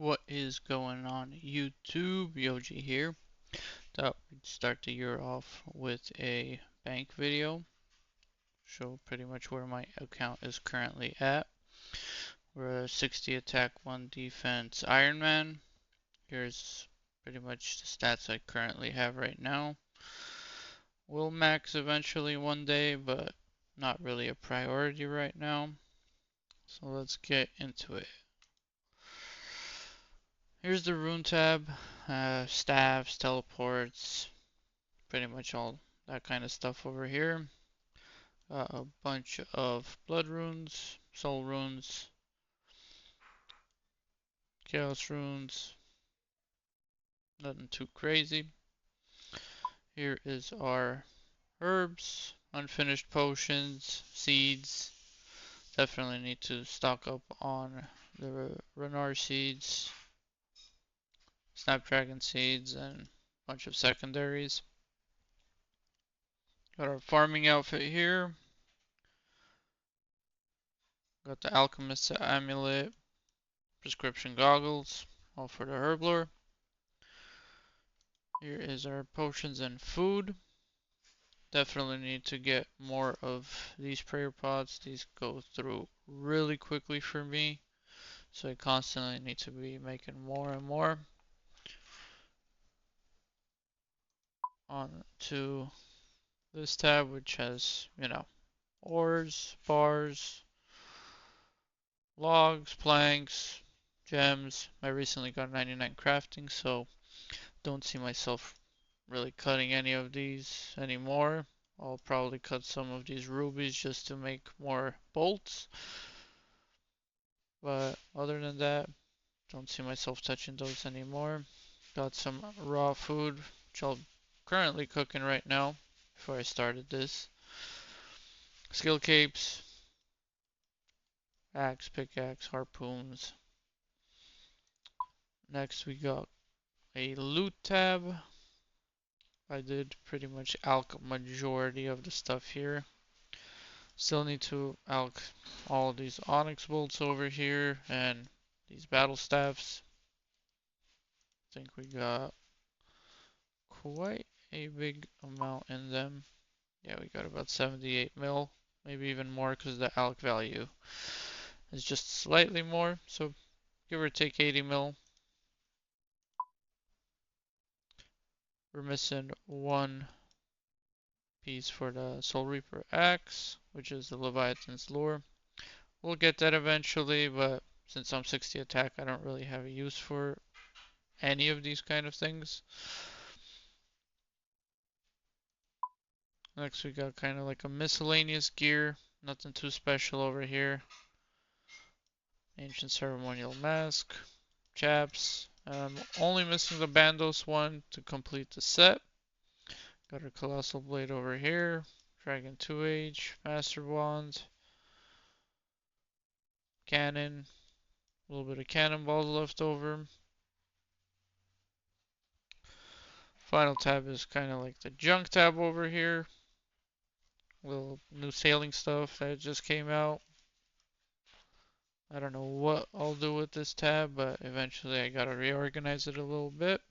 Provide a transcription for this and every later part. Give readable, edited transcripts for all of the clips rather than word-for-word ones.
What is going on YouTube? Yoji here. Thought we'd start the year off with a bank video. Show pretty much where my account is currently at. We're a 60 attack, 1 defense Ironman. Here's pretty much the stats I currently have right now. Will max eventually one day, but not really a priority right now. So let's get into it. Here's the rune tab, staffs, teleports, pretty much all that kind of stuff over here. A bunch of blood runes, soul runes, chaos runes, nothing too crazy. Here is our herbs, unfinished potions, seeds. Definitely need to stock up on the Renar seeds, Snapdragon seeds, and a bunch of secondaries. Got our farming outfit here. Got the Alchemist's Amulet, prescription goggles, all for the herblore. Here is our potions and food. Definitely need to get more of these prayer pots. These go through really quickly for me, so I constantly need to be making more and more. On to this tab, which has, ores, bars, logs, planks, gems. I recently got 99 crafting, so don't see myself really cutting any of these anymore. I'll probably cut some of these rubies just to make more bolts. But other than that, don't see myself touching those anymore. Got some raw food, which I'm currently cooking right now before I started this. Skill capes, axe, pickaxe, harpoons. Next we got a loot tab. I did pretty much alch majority of the stuff here. Still need to alch all these onyx bolts over here and these battle staffs. I think we got quite a big amount in them. Yeah, we got about 78 mil, maybe even more because the alch value is just slightly more, so give or take 80 mil. We're missing one piece for the Soul Reaper axe, which is the Leviathan's lure. We'll get that eventually, but since I'm 60 attack, I don't really have a use for any of these kind of things. Next we got kind of like a miscellaneous gear, nothing too special over here. Ancient ceremonial mask, chaps. Only missing the Bandos one to complete the set. Got our colossal blade over here, dragon 2H, master wand, cannon, a little bit of cannonballs left over. Final tab is kind of like the junk tab over here. Little new sailing stuff that just came out. I don't know what I'll do with this tab, but eventually I gotta reorganize it a little bit.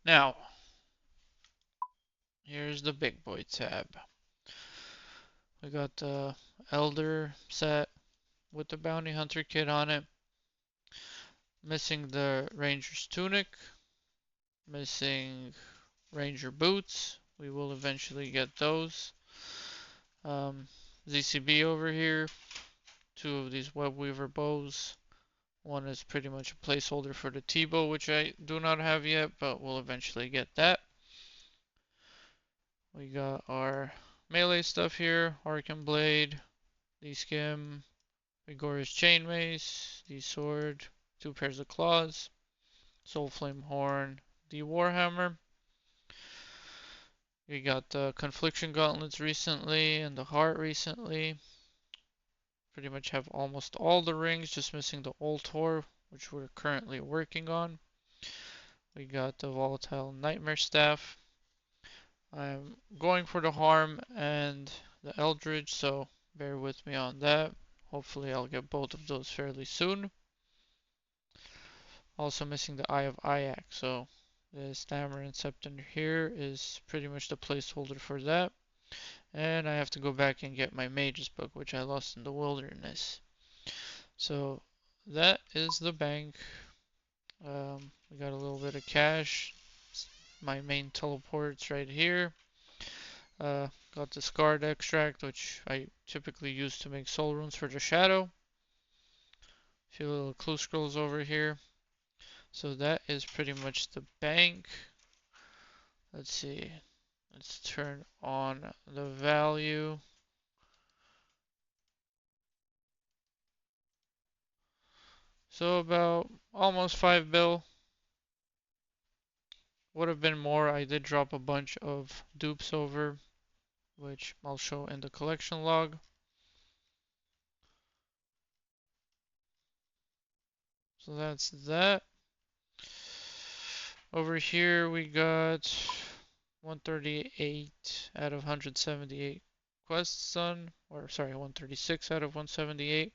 Now, here's the big boy tab. We got the Elder set with the Bounty Hunter kit on it. Missing the Ranger's tunic. Missing Ranger boots. We will eventually get those. ZCB over here. Two of these web weaver bows. One is pretty much a placeholder for the T-bow, which I do not have yet, but we'll eventually get that. We got our melee stuff here. Arcan blade, the skim, Vigorous chain mace, the sword, two pairs of claws, soul flame horn, the warhammer. We got the confliction gauntlets recently and the heart recently. Pretty much have almost all the rings, just missing the old Tor, which we're currently working on. We got the volatile nightmare staff. I'm going for the harm and the eldritch, so bear with me on that. Hopefully I'll get both of those fairly soon. Also missing the Eye of Ayak, so the Stammering Scepter here is pretty much the placeholder for that. And I have to go back and get my Mage's Book, which I lost in the wilderness. So that is the bank. We got a little bit of cash. My main teleport's right here. Got the Scarred Extract, which I typically use to make soul runes for the Shadow. A few little clue scrolls over here. So that is pretty much the bank. Let's see. Let's turn on the value. So about almost 5 bill. Would have been more. I did drop a bunch of dupes over, which I'll show in the collection log. So that's that. Over here we got 138 out of 178 quests done, or sorry, 136 out of 178,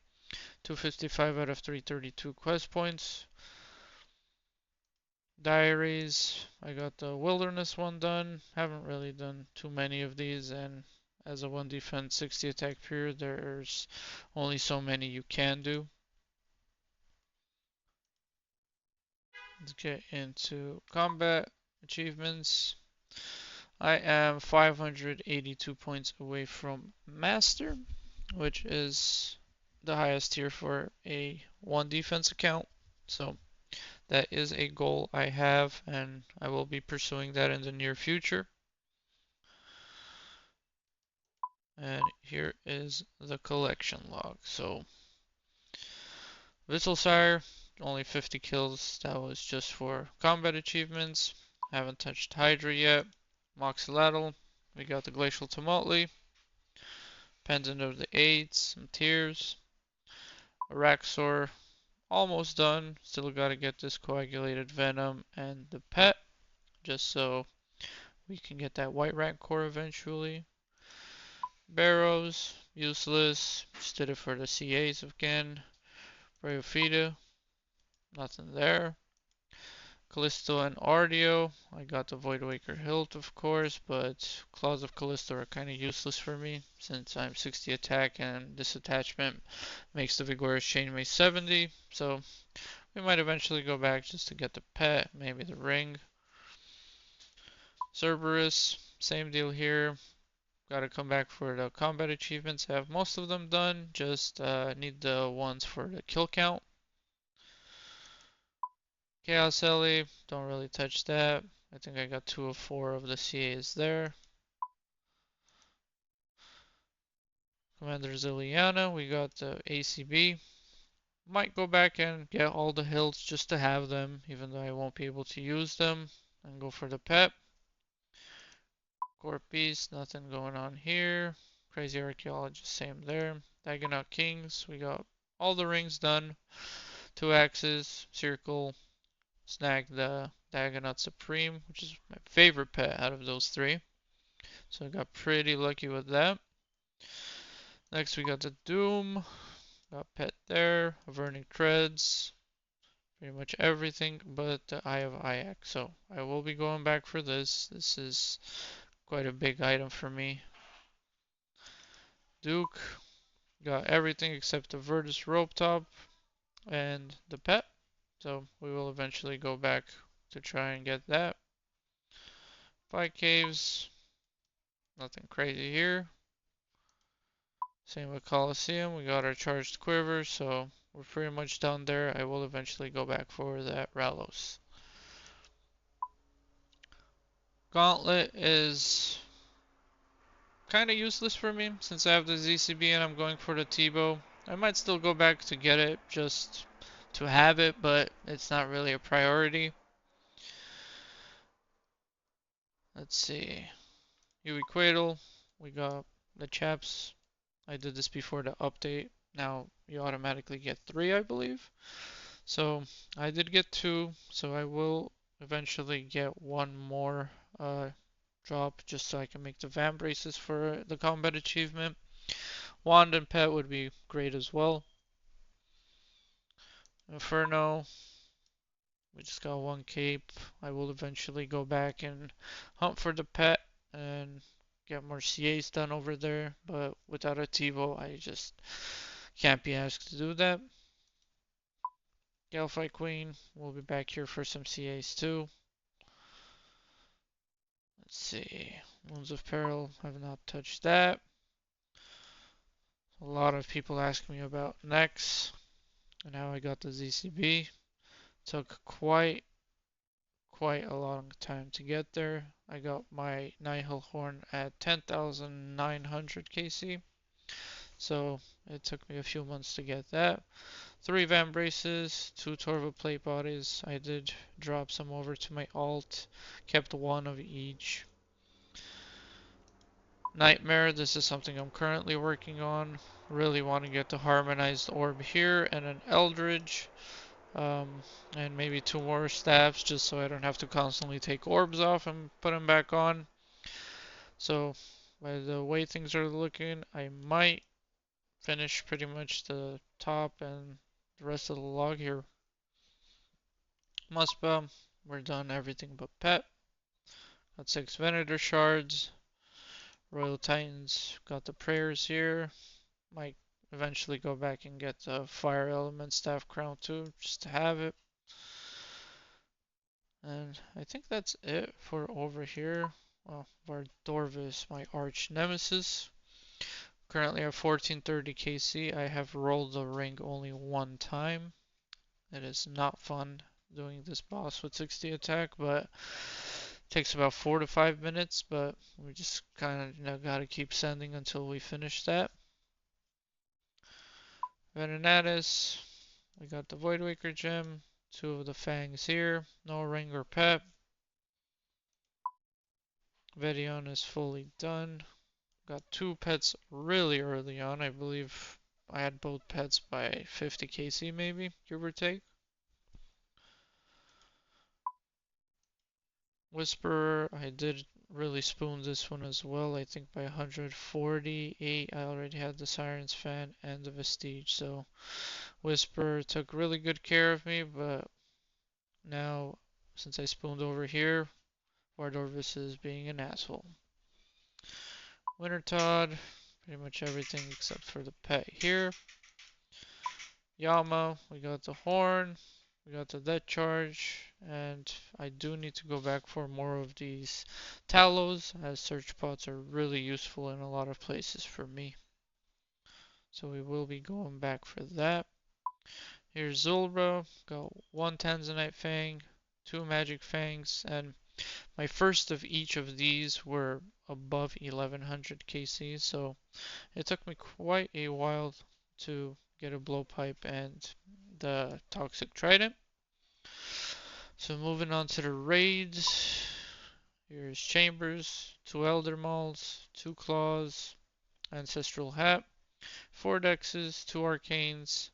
255 out of 332 quest points. Diaries, I got the wilderness one done. Haven't really done too many of these, and as a 1 defense 60 attack period, there's only so many you can do. Let's get into combat achievements. I am 582 points away from Master, which is the highest tier for a 1 defense account. So that is a goal I have, and I will be pursuing that in the near future. And here is the collection log. So Visselshire, only 50 kills. That was just for combat achievements. Haven't touched Hydra yet. Moxilladle, we got the Glacial Tumultly. Pendant of the Aids, some tears. Araxor, almost done. Still gotta get this coagulated venom and the pet, just so we can get that white rank core eventually. Barrows, useless. Just did it for the CAs again. Bravofita, nothing there. Callisto and Ardio. I got the Voidwaker hilt, of course, but Claws of Callisto are kind of useless for me since I'm 60 attack and this attachment makes the Vigorous Chainmail 70. So we might eventually go back just to get the pet, maybe the ring. Cerberus, same deal here. Gotta come back for the combat achievements. Have most of them done. Just need the ones for the kill count. Chaos Ellie, don't really touch that. I think I got 2 of 4 of the CAs there. Commander Zilliana, we got the ACB. Might go back and get all the hilts just to have them, even though I won't be able to use them. And go for the pet. Core Beast, nothing going on here. Crazy Archaeologist, same there. Dagonaut Kings, we got all the rings done. 2 axes, circle, snag the Dagonaut Supreme, which is my favorite pet out of those 3. So I got pretty lucky with that. Next we got the Doom. Got pet there. Averting Treads. Pretty much everything but the Eye of Ayak. So I will be going back for this. This is quite a big item for me. Duke. Got everything except the Verdus Rope Top and the pet. So we will eventually go back to try and get that. 5 caves. Nothing crazy here. Same with Colosseum. We got our charged quiver, so we're pretty much done there. I will eventually go back for that Ralos. Gauntlet is kind of useless for me since I have the ZCB and I'm going for the T-bow. I might still go back to get it just to have it, but it's not really a priority. Let's see. Yui Quaidle. We got the chaps. I did this before the update. Now you automatically get 3, I believe. So I did get 2, so I will eventually get 1 more drop just so I can make the Van Braces for the combat achievement. Wand and Pet would be great as well. Inferno. We just got one cape. I will eventually go back and hunt for the pet and get more CAs done over there, but without a TiVo, I just can't be asked to do that. Galify Queen, we'll be back here for some CAs too. Let's see. Wounds of Peril, I've not touched that. A lot of people ask me about Nex and how I got the ZCB. Took quite a long time to get there. I got my Nihil Horn at 10,900 KC, so it took me a few months to get that. 3 Van Braces, 2 Torva plate bodies. I did drop some over to my alt, kept one of each. Nightmare, this is something I'm currently working on. Really want to get the harmonized orb here and an Eldridge. And maybe 2 more staffs just so I don't have to constantly take orbs off and put them back on. So, by the way things are looking, I might finish pretty much the top and the rest of the log here. Muspa, we're done everything but pet. Got 6 Venator shards. Royal Titans, got the prayers here. Might eventually go back and get the Fire Element Staff Crown too, just to have it. And I think that's it for over here. Well, Vardorvis, my arch nemesis. Currently at 1430 KC. I have rolled the ring only one time. It is not fun doing this boss with 60 attack, but it takes about 4 to 5 minutes, but we just kind of gotta keep sending until we finish that. Venenatus, we got the Voidwaker gem, 2 of the fangs here, no ring or pet. Vedion is fully done. Got 2 pets really early on. I believe I had both pets by 50 KC maybe, give or take. Whisperer, I did really spoon this one as well. I think by 148 I already had the Siren's Fan and the Vestige. So Whisperer took really good care of me, but now since I spooned over here, Vardorvis is being an asshole. Winter Todd, pretty much everything except for the pet here. Yama, we got the horn, we got the death charge, and I do need to go back for more of these Talos, as search pods are really useful in a lot of places for me. So we will be going back for that. Here's Zulra, got 1 Tanzanite Fang, 2 Magic Fangs, and my first of each of these were above 1100 KC, so it took me quite a while to get a blowpipe and the toxic trident. So moving on to the raids. Here's Chambers, 2 Elder Mauls, 2 Claws, Ancestral Hat, 4 Dexes, 2 Arcanes.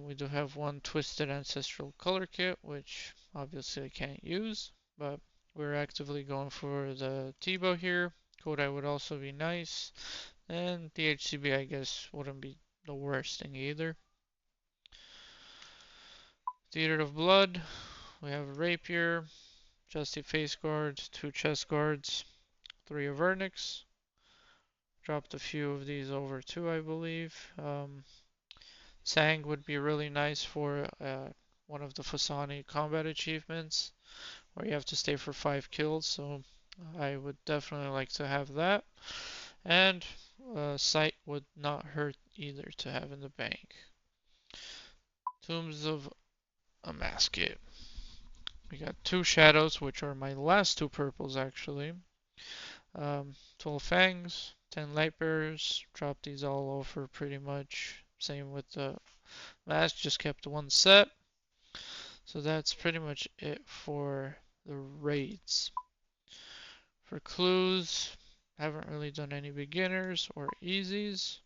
We do have 1 Twisted Ancestral Color Kit, which obviously I can't use, but we're actively going for the T-bow here. Kodai would also be nice, and the HCB I guess wouldn't be the worst thing either. Theater of Blood, we have a Rapier, Justy Face Guard, 2 Chest Guards, 3 Avernix. Dropped a few of these over too, I believe. Sang would be really nice for one of the Phosani combat achievements, where you have to stay for 5 kills, so I would definitely like to have that. And Sight would not hurt either to have in the bank. Tombs of Amasket. We got 2 Shadows, which are my last 2 purples actually. 12 Fangs, 10 Lightbearers. Dropped these all over pretty much. Same with the mask, just kept 1 set. So that's pretty much it for the raids. For clues, haven't really done any beginners or easies.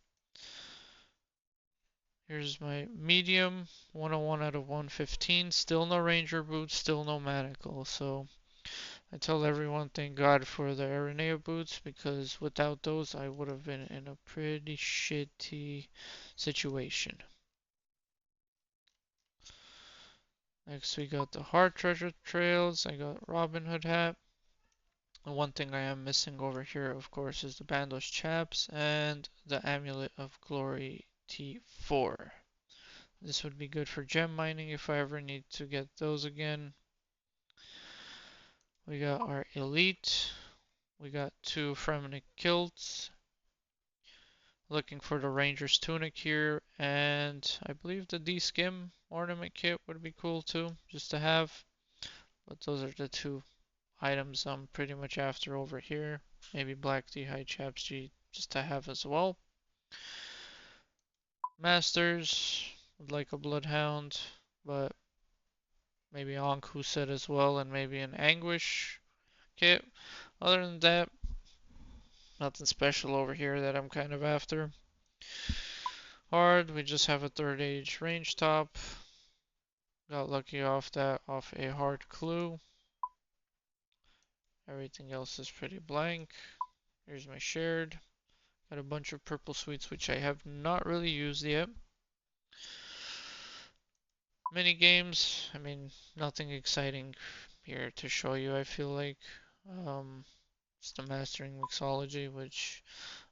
Here's my medium, 101 out of 115. Still no ranger boots, still no manacle. So I tell everyone thank God for the Aranea boots, because without those I would have been in a pretty shitty situation. Next we got the Heart Treasure Trails. I got Robin Hood hat. And one thing I am missing over here, of course, is the Bandos Chaps and the Amulet of Glory T4. This would be good for gem mining if I ever need to get those again. We got our Elite. We got 2 Fremenic Kilts. Looking for the Ranger's Tunic here. And I believe the D-Skim Ornament Kit would be cool too, just to have. But those are the 2 items I'm pretty much after over here. Maybe Black D-High Chaps G just to have as well. Masters, would like a Bloodhound, but maybe Anku set as well, and maybe an Anguish kit. Other than that, nothing special over here that I'm kind of after. Hard, we just have a 3rd age range top. Got lucky off that, off a hard clue. Everything else is pretty blank. Here's my shared. Got a bunch of purple sweets which I have not really used yet. Mini games, I mean, nothing exciting here to show you, I feel like. It's the Mastering Mixology, which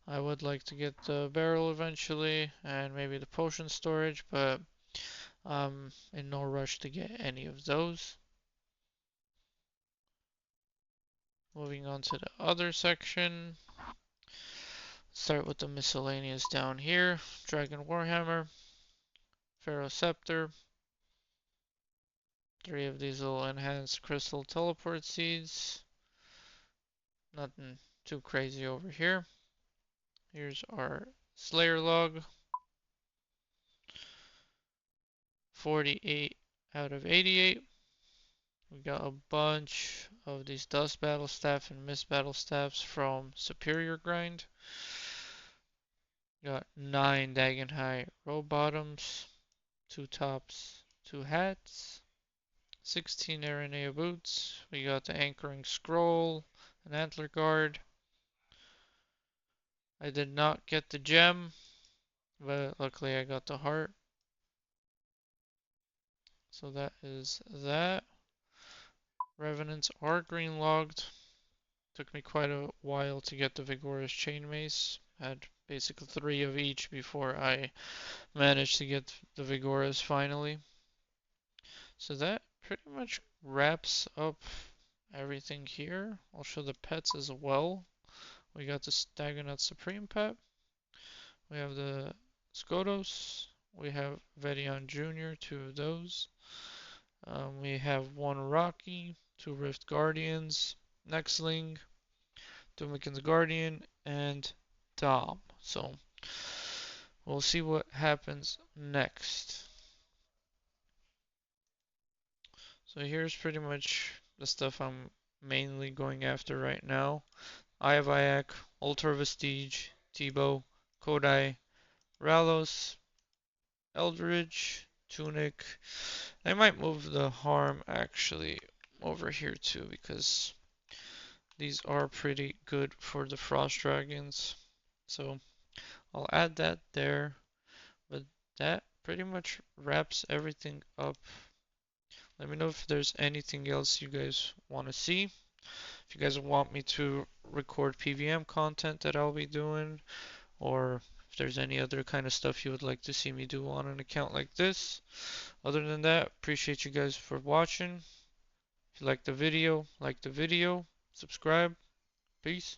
I would like to get the barrel eventually, and maybe the potion storage, but I'm in no rush to get any of those. Moving on to the other section. Start with the miscellaneous down here. Dragon Warhammer, Pharaoh Scepter, 3 of these little enhanced crystal teleport seeds. Nothing too crazy over here. Here's our Slayer log. 48 out of 88. We got a bunch of these Dust Battle Staff and Mist Battle Staffs from Superior Grind. Got 9 Dagon High Row Bottoms, 2 tops, 2 hats, 16 Aranea Boots. We got the Anchoring Scroll, an Antler Guard. I did not get the gem, but luckily I got the heart. So that is that. Revenants are green logged. Took me quite a while to get the Vigorous Chain Mace. Had basically 3 of each before I managed to get the Vigorous finally. So that pretty much wraps up everything here. I'll show the pets as well. We got the Stagonut Supreme pet. We have the Skodos. We have Vedion Jr., 2 of those. We have 1 Rocky, 2 Rift Guardians, Nextling, Dumikin's Guardian, and Dom. So we'll see what happens next. So here's pretty much the stuff I'm mainly going after right now. Eye of Iac, Ultor Vestige, Tebow, Kodai, Ralos, Eldridge, Tunic. I might move the Harm actually over here too because these are pretty good for the Frost Dragons. So I'll add that there. But that pretty much wraps everything up. Let me know if there's anything else you guys want to see. If you guys want me to record PVM content that I'll be doing, or if there's any other kind of stuff you would like to see me do on an account like this. Other than that, appreciate you guys for watching. If you like the video, subscribe. Peace.